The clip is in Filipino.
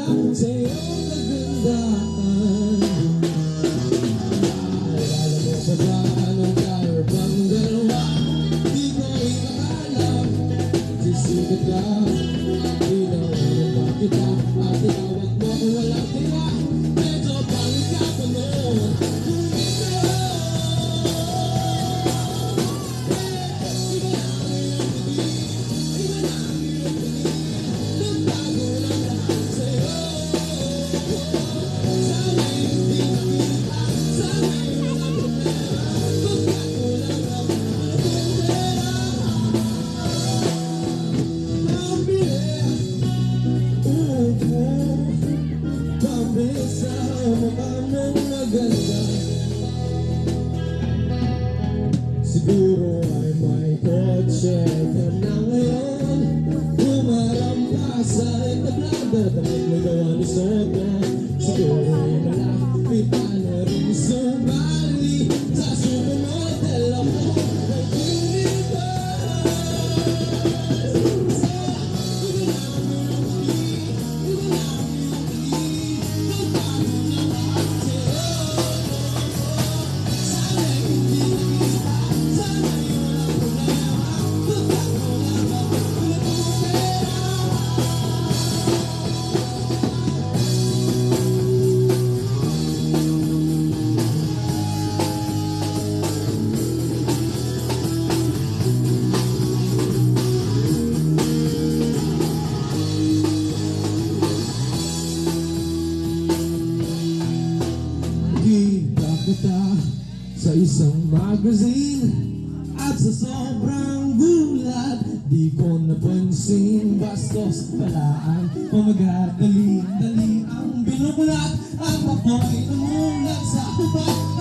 sa'yo kagandahan. Alala mo pa ba anong tayo pang dalawa? Di ko ikakalam, sisikat ka. Tinawag ba kita at tinawag mo kung walang tira? Medyo pangit ka pa noon. Siguro ay may kotse ka na ngayon. Humarang pa sa entablado, damit mo gawa ni Soto. Siguro ay malapit pa na rin sumali sa supermodel ako ng kita sa isang magazine at sa sobrang gulat di ko napansin bastos palaan pamagat dali ang binubulat at ako'y namulat sa tuba.